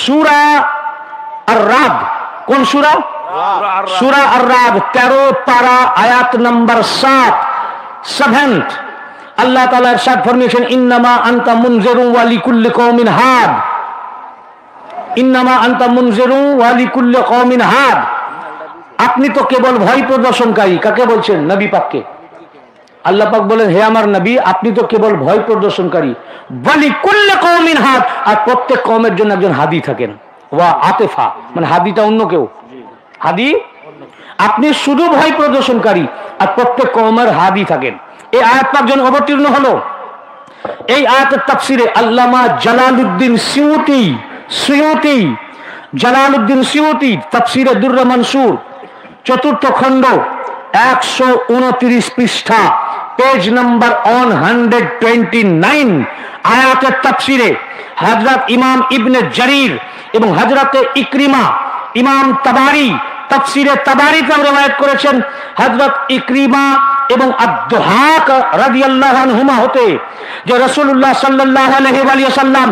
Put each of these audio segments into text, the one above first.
সূরা আর-রাদ। কোন সূরা? সূরা আর-রাদ 13 পারা আয়াত নাম্বার 7। আল্লাহ তাআলা ইরশাদ ফরমিয়েছেন, ইন্নামা আনতা মুনজিরুন ওয়া লিকুল্লি কওমিন হাদ। ইন্নামা আনতা মুনজিরুন ওয়া লিকুল্লি কওমিন হাদ। আপনি তো কেবল ভয় প্রদর্শনকারী। কাকে বলছেন? নবী পাককে। আল্লাহ পাক বলেন, হে আমার নবী, আপনি তো কেবল ভয় প্রদর্শনকারী। ওয়া লিকুল্লি কওমিন হাদ, আর প্রত্যেক কওমের জন্য একজন হাদি থাকেন। ওয়া আতিফা মানে হাদিটা অন্য কেউ। হাদি আপনি শুধু ভয় প্রদর্শনকারী, আর প্রত্যেক কওমের হাদি থাকেন। এই আয়াত পাক যখন অবতীর্ণ হলো, এই আয়াতের তাফসিরে আল্লামা জালালউদ্দিন সিয়ুতি তাফসিরে দুররে মানসুর 4th খণ্ড 129 পৃষ্ঠা পেজ নাম্বার 129 আয়াতের তাফসিরে হযরত ইমাম ইবনে জারির এবং হযরতে ইকরিমা, ইমাম তাবারি তাফসিরে তাবারিতে রওয়ায়াত করেছেন হযরত ইকরিমা এবং আদ-দুহাক রাদিয়াল্লাহু আনহুমা হতে, যে রাসূলুল্লাহ সাল্লাল্লাহু আলাইহি ওয়া সাল্লাম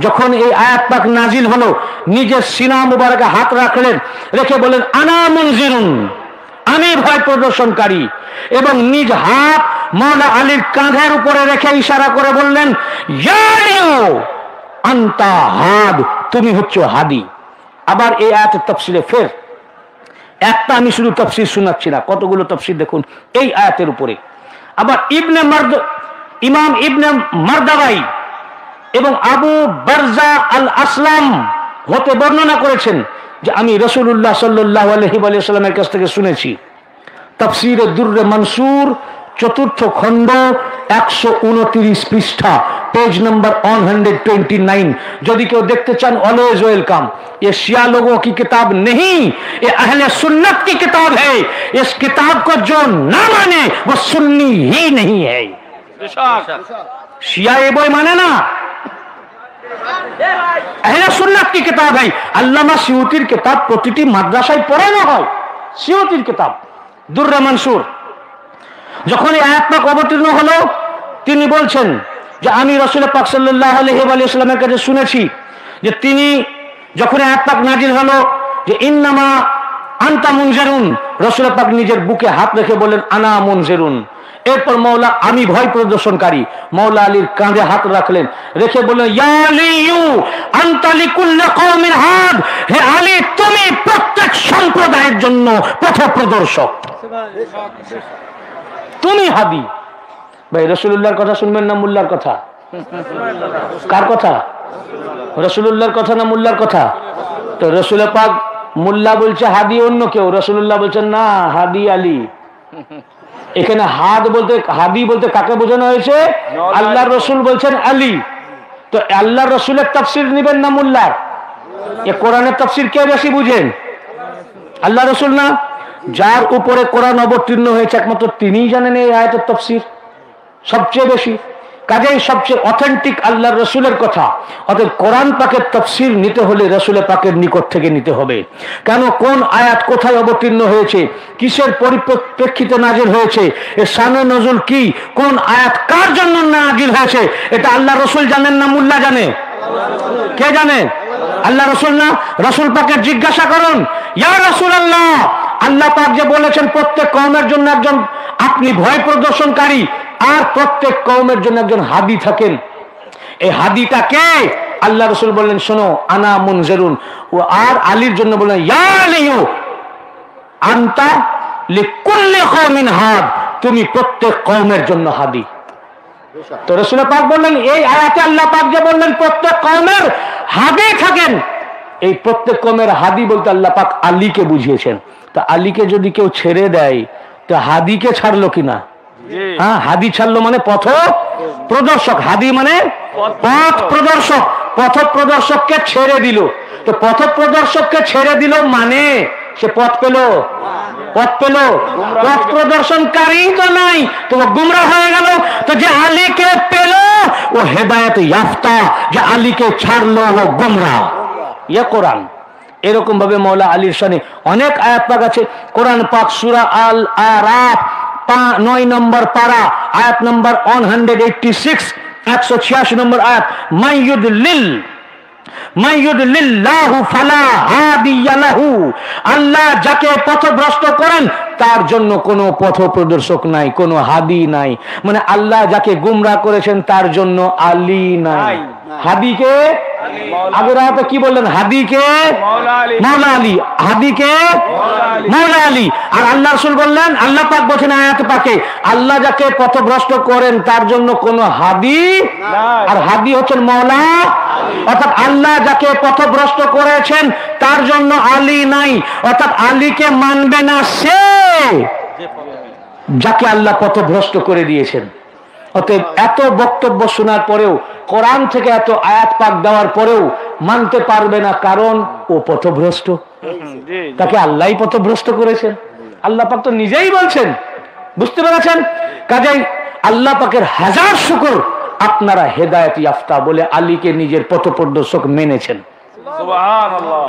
যখন এই আয়াত পাক নাজিল হলো, নিজের সিনা মুবারকে হাত রাখলেন, রেখে বলেন, আনা মুনজিরুন, আমি ভয় প্রদর্শনকারী, এবং নিজ হাত মাওলা আলীর কাঁধের উপরে রেখে ইশারা করে বললেন, ইয়া আলিউ আনতা হাদ, তুমি হচ্ছে হাদি। আবার এই আয়াতের তাফসিরে ফের একটা, আমি শুধু তাফসির শোনাচ্ছি না, কতগুলো তাফসির দেখুন এই আয়াতের উপরে। আবার ইমাম ইবনে মারদাওয়াই এবং আবু বারজা আল আসলাম হতে বর্ণনা করেছেন যে আমি রাসূলুল্লাহ সাল্লাল্লাহু আলাইহি ওয়া সাল্লামের কাছ থেকে শুনেছি। তাফসিরে দুররে মানসুর 4th খণ্ড 129 পৃষ্ঠা पेज नंबर 129। यदि क्यों देखते चान ऑलवेज वेलकम। ये शिया लोगों की किताब नहीं, ये अहले सुन्नत की किताब है। इस किताब को जो ना माने वो सुन्नी ही नहीं है। शिया ये बोई माने ना, अहले सुन्नत की किताब है। अल्लामा सियूतीर किताब प्रतिटी माद्रासाय पढ़ानो হয়। सियूतीर किताब दुर्रे मंसूर যখন এই আয়াত পাক অবতীর্ণ হলো, তিনি বলছেন যে আমি রাসূল পাক সাল্লাল্লাহু আলাইহি ওয়া সাল্লামের কাছে শুনেছি যে তিনি যখন আয়াত পাক নাজিল হলো যে ইন্নামা আনতা মুনজিরুন, রাসূল পাক নিজের বুকে হাত রেখে বলেন আনা মুনজিরুন। এরপর মাওলা আমি ভয় প্রদর্শনকারী, মাওলা আলীর কাঁধে হাত রাখলেন, রেখে বললেন ইয়া আলিয়ু আনতা লিকুল্লি কওমিন হাদ, হে আলী তুমি প্রত্যেক সম্প্রদায়ের জন্য পথপ্রদর্শক, তুমি হাদি। ভাই রাসূলুল্লাহর কথা শুনবেন না মুল্লার কথা? কার কথা? রাসূলুল্লাহর কথা না মুল্লার কথা? তো রাসূল পাক মুল্লা বলছে হাদি অন্য কেউ, রাসূলুল্লাহ বলছেন না হাদি আলী। এখানে হাদি বলতে কাকে বোঝানো হয়েছে? আল্লাহর রাসূল বলছেন আলী। তো আল্লাহর রাসূলের তাফসীর নেবেন না মুল্লার? এ কোরআনের তাফসীর কে বেশি বুঝেন? আল্লাহ রাসূল না? যার উপরে কোরআন অবতীর্ণ হয়েছে একমাত্র তিনিই জানেন এই আয়াতের তাফসীর সবচেয়ে বেশি। কাজেই সবচেয়ে অথেন্টিক আল্লাহর রাসূলের কথা। অতএব কোরআন পাকের তাফসীর নিতে হলে রাসূল পাকের নিকট থেকে নিতে হবে। কেন, কোন আয়াত কোথায় অবতীর্ণ হয়েছে, কিসের পরিপ্রেক্ষিতে নাজিল হয়েছে, এর শানে নজুল কি, কোন আয়াত কার জন্য নাজিল হয়েছে, এটা আল্লাহ রাসূল জানেন না মুল্লা জানে? কে জানে? আল্লাহ রাসূল না? রাসূল পাকের জিজ্ঞাসা করুন, ইয়া রাসূলুল্লাহ, আল্লাহ পাক যে বলেছেন প্রত্যেক কওমের জন্য একজন আপনি ভয় প্রদর্শনকারী, আর প্রত্যেক কওমের জন্য একজন হাদি থাকেন, এই হাদিটা কে? আল্লাহ রাসূল বললেন শোনো আনা মুনজিরুন। ও আর আলীর জন্য বললেন ইয়া আলিয়ু আনতা লিকুল্লি কওমিন হাদ, তুমি প্রত্যেক কওমের জন্য হাদি। তো রাসূল পাক বললেন এই আয়াতে আল্লাহ পাক যে বললেন প্রত্যেক কওমের হাদি থাকেন, এই প্রত্যেক কওমের হাদি বলতে আল্লাহ পাক আলীকে বুঝিয়েছেন। তা আলীকে যদি কেউ ছেড়ে দেয় তো হাদিকে ছাড়লো কিনা? হ্যাঁ, হাদি ছাড়লো মানে পথ প্রদর্শক। হাদি মানে পথ প্রদর্শক। পথ প্রদর্শককে ছেড়ে দিল। তো পথ প্রদর্শককে ছেড়ে দিল মানে সে পথ পেল? পথ পেল? পথ প্রদর্শনকারী তো নাই, তো গুমরা হয়ে গেল। তো যে আলীকে পেল ও হেদায়েত ইয়াফতা, যে আলীকে ছাড়লো ও গুমরা। ইয়ে কোরআন। এরকম ভাবে মাওলা আলীর শানে অনেক আয়াত পাক আছে। কোরআন পাক সূরা আল আরাফ 9 নম্বর পারা আয়াত নম্বর 186, 186 নম্বর আয়াত, মাইয়ুদলিল মাইয়ুদলিল্লাহু ফালা হাদিয়া লাহু, আল্লাহ যাকে পথভ্রষ্ট করেন তার জন্য কোনো পথপ্রদর্শক নাই, কোনো হাদি নাই। মানে আল্লাহ যাকে গুমরাহ করেছেন তার জন্য আলী নাই। হাদিকে আগের আয়াতে কি বললেন? হাদিকে মাওলা আলী, হাদিকে মাওলা আলী। আর আল্লাহ রাসূল বললেন, আল্লাহ পাক বলেন আয়াতে পাকে, আল্লাহ যাকে পথভ্রষ্ট করেন তার জন্য কোনো হাদি, আর হাদি হচ্ছেন মাওলা। অর্থাৎ আল্লাহ যাকে পথভ্রষ্ট করেছেন তার জন্য আলী নাই, অর্থাৎ আলীকে মানবে না সে যাকে আল্লাহ পথভ্রষ্ট করে দিয়েছেন। অতএব এত বক্তব্য শোনার পরেও, কোরআন থেকে এত আয়াত পাক দেওয়ার পরেও মানতে পারবে না, কারণ ও পথভ্রষ্ট। তাকে আল্লাহই পথভ্রষ্ট করেছেন। আল্লাহ পাক তো নিজেই বলছেন, বুঝতে পেরেছেন? কাজেই আল্লাহ পাকের হাজার শুকর আপনারা হেদায়েত ইয়াফতা বলে আলীকে নিজের পথপ্রদর্শক মেনেছেন। সুবহানাল্লাহ।